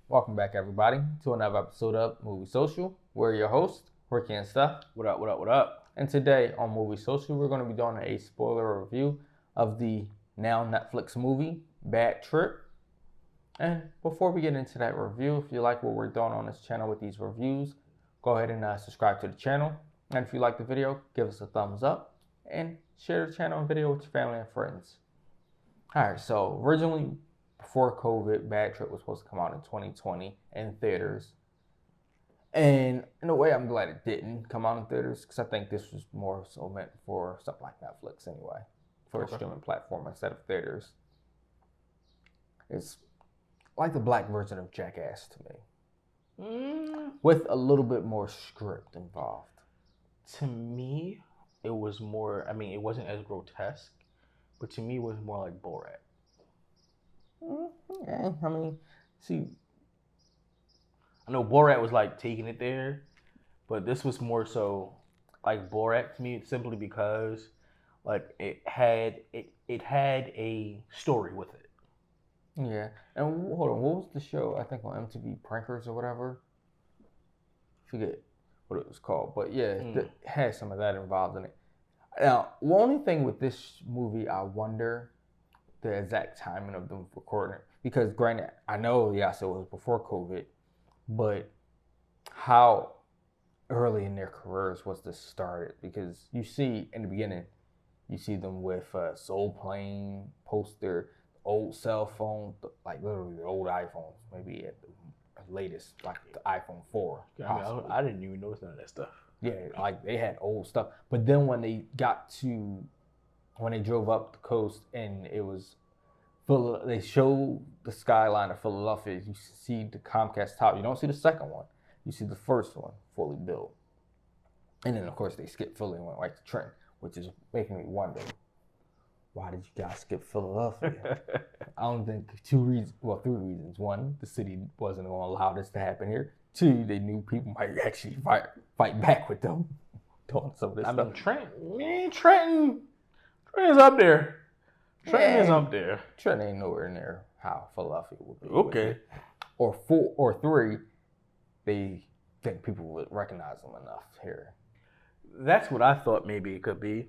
Welcome back, everybody, to another episode of Movie Social. We're your hosts, Ricky and Steph. What up, what up, what up? And today on Movie Social, we're going to be doing a spoiler review of the now Netflix movie, Bad Trip. And before we get into that review, if you like what we're doing on this channel with these reviews, go ahead and subscribe to the channel. And if you like the video, give us a thumbs up and share the channel and video with your family and friends. All right, so originally, before COVID, Bad Trip was supposed to come out in 2020 in theaters. And in a way, I'm glad it didn't come out in theaters because I think this was more so meant for something like Netflix anyway, for a streaming platform instead of theaters. It's like the black version of Jackass to me, with a little bit more script involved. To me, it was more, it wasn't as grotesque, but to me, it was more like Borat. Yeah, see, I know Borat was like taking it there, but this was more so like Borat to me, simply because like it had a story with it. Yeah, and hold on, what was the show? I think on MTV Prankers or whatever. Forget what it was called, but yeah, it had some of that involved in it. Now, the only thing with this movie, I wonder the exact timing of them recording it. Because granted, I know, yes, it was before COVID, but how early in their careers was this started? Because you see in the beginning, you see them with Soul Plane, poster, old cell phone, like literally the old iPhones, maybe at the latest, like the iPhone 4. I didn't even notice none of that stuff. Yeah, like they had old stuff. But then when they drove up the coast and it was they showed the skyline of Philadelphia, you see the Comcast Tower. You don't see the second one. You see the first one fully built. And then, of course, they skipped Philly and went right to Trent, which is making me wonder, why did you guys skip Philadelphia? I don't think three reasons. One, the city wasn't going to allow this to happen here. Two, they knew people might actually fight back with them doing some of this stuff. Trenton is up there. Trenton is up there. Trenton ain't nowhere near how Philadelphia would be. Okay. Or three, they think people would recognize them enough here. That's what I thought maybe it could be.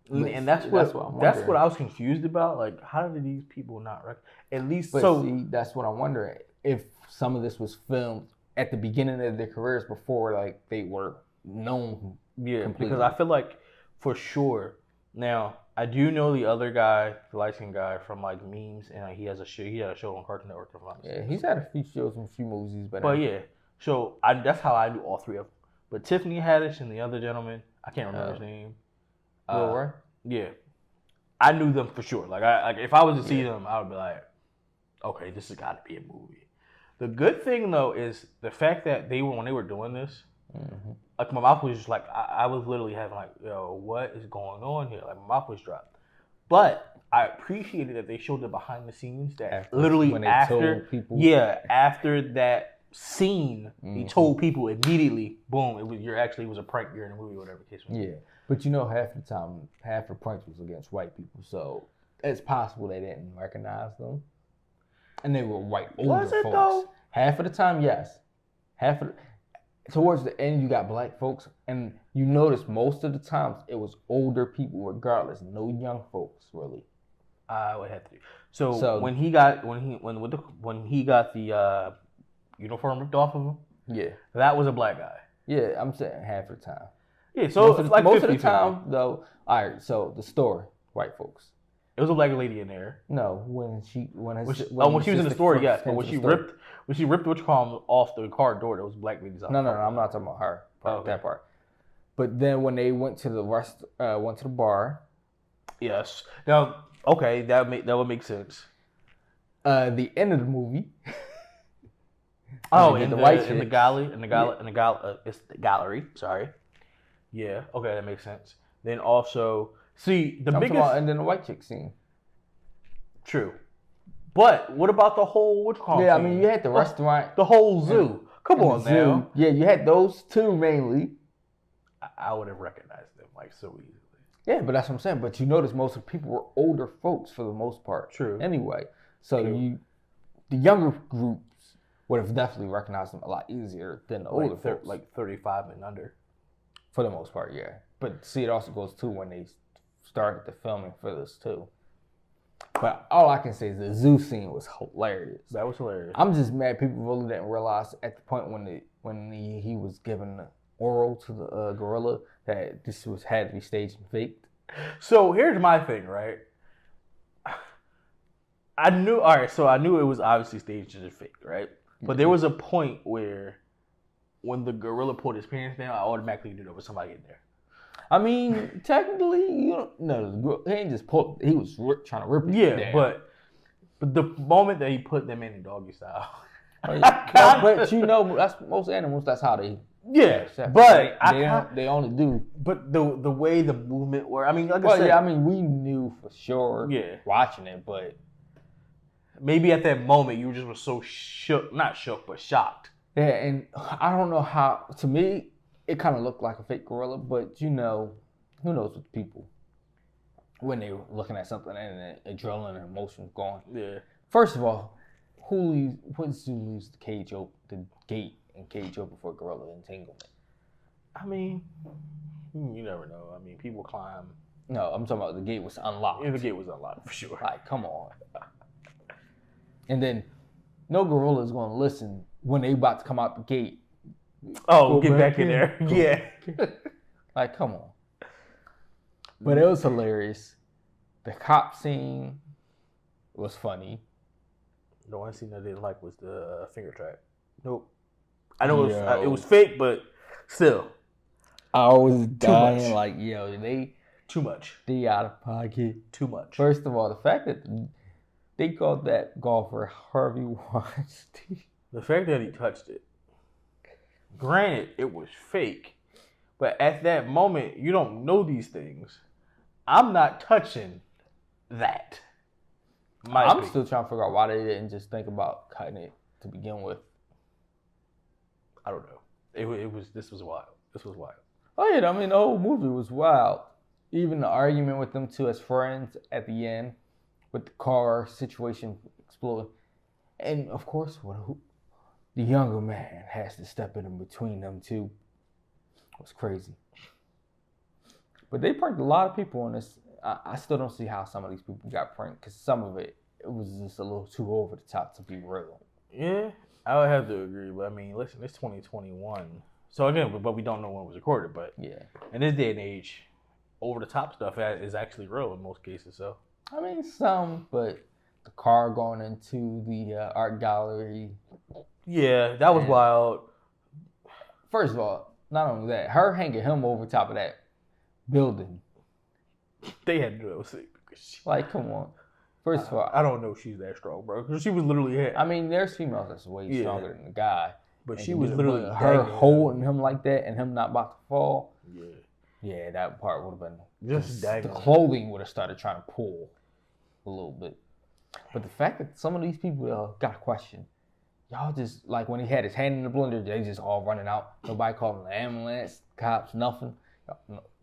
And that's what I was confused about. Like, how did these people not recognize? At least see, that's what I'm wondering. If some of this was filmed at the beginning of their careers before, like, they were known. Yeah, completely. Because I feel like for sure. Now, I do know the other guy, the light-skinned guy from like memes, and he had a show on Cartoon Network. Yeah, he's had a few shows and a few movies he's been in. But yeah, so that's how I knew all three of them. But Tiffany Haddish and the other gentleman, I can't remember his name. Right? Yeah, I knew them for sure. Like if I was to see them, I would be like, okay, this has got to be a movie. The good thing though is the fact that when they were doing this, like my mouth was just like I was literally having like, yo, what is going on here? Like my mouth was dropped. But I appreciated that they showed the behind the scenes that literally after that scene, he told people immediately, boom, it was a prank during the movie, whatever the case was. Yeah, but you know, half the time, half the pranks was against white people, so it's possible they didn't recognize them, and they were white older folks. Though? Half of the time, yes. Towards the end, you got black folks, and you notice most of the times it was older people, regardless, no young folks really. I would have to. So when he got the uniform ripped off of him, yeah, that was a black guy. Yeah, I'm saying half the time. Yeah, so most of the time though. All right, so the story, white folks. It was a black lady in there. No, when she was in the story, yes, but when she ripped which column off the car door, there was black ladies out. No, I'm not talking about her. That part. But then when they went to the bar. Yes. Now, okay, that would make sense. The end of the movie. In the gallery. Sorry. Yeah. Okay, that makes sense. Then also, see and then the white chick scene. True. But what about the whole scene? Yeah, you had the restaurant, the whole zoo. Come on now. Yeah, you had those two mainly. I would have recognized them like so easily. Yeah, but that's what I'm saying. But you notice most of the people were older folks for the most part. True. Anyway, so the younger groups would have definitely recognized them a lot easier than the older folks. Like 35 and under. For the most part, yeah. But see, it also goes too when they started the filming for this too. But all I can say is the zoo scene was hilarious. That was hilarious. I'm just mad people really didn't realize at the point when he was giving the oral to the gorilla that this had to be staged and faked. So here's my thing, right? I knew it was obviously staged and faked, right? But there was a point where when the gorilla pulled his pants down, I automatically knew there was somebody in there. I mean, technically, he ain't just pulled. He was trying to rip it down. but the moment that he put them in doggy style, but that's most animals. That's how they. Yeah, but they only do. But the way the movement were, I mean, like I said, yeah, I mean, we knew for sure. Yeah, watching it, but maybe at that moment you just were so shook, not shook, but shocked. Yeah, and I don't know how. To me, it kind of looked like a fake gorilla, but who knows with people when they were looking at something and adrenaline and emotions going. Yeah. First of all, who leaves the gate and cage open for gorilla entanglement? I mean, you never know. I mean, people climb. No, I'm talking about the gate was unlocked. Yeah, the gate was unlocked for sure. Like, come on. And then, no gorilla is going to listen when they about to come out the gate. Oh, get back in there. Yeah. Like, come on. But it was hilarious. The cop scene was funny. The one scene I didn't like was the finger trap. Nope. I know it was fake, but still. I was dying like, they... Too much. They out of pocket. Too much. First of all, the fact that they called that golfer Harvey Weinstein. The fact that he touched it. Granted, it was fake. But at that moment, you don't know these things. I'm not touching that. I'm still trying to figure out why they didn't just think about cutting it to begin with. I don't know. This was wild. This was wild. Oh yeah, I mean the whole movie was wild. Even the argument with them two as friends at the end, with the car situation exploding, and of course, the younger man has to step in between them two. It was crazy. But they pranked a lot of people on this. I still don't see how some of these people got pranked, because some of it was just a little too over the top to be real. Yeah, I would have to agree. But I mean, listen, it's 2021. So again, but we don't know when it was recorded. But yeah, in this day and age, over the top stuff is actually real in most cases. So I mean, some, but the car going into the art gallery. Yeah, that was wild. First of all, not only that, her hanging him over top of that building. They had to do it. Like, come on. First of all, I don't know if she's that strong, bro. Because she was literally hit. I mean, there's females that's way stronger than the guy. But she was literally her holding him like that and him not about to fall. Yeah. Yeah, that part would have been just the clothing would have started trying to pull a little bit. But the fact that some of these people got a question, y'all just like when he had his hand in the blender, they just all running out. Nobody calling the ambulance, cops, nothing.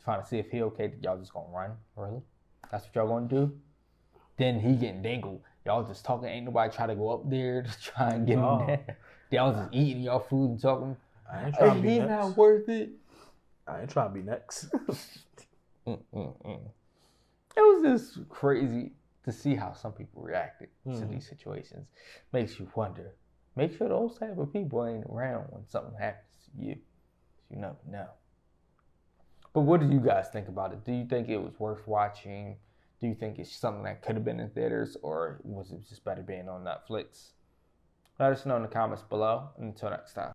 Trying to see if he okay. Y'all just gonna run? Really? That's what y'all gonna do? Then he getting dangled. Y'all just talking. Ain't nobody try to go up there to try and get him there. Y'all just eating y'all food and talking. I ain't trying to be next. Not worth it. I ain't trying to be next. It was just crazy to see how some people reacted to these situations. Makes you wonder. Make sure those type of people ain't around when something happens to you. You never know. But what do you guys think about it? Do you think it was worth watching? Do you think it's something that could have been in theaters, or was it just better being on Netflix? Let us know in the comments below. Until next time.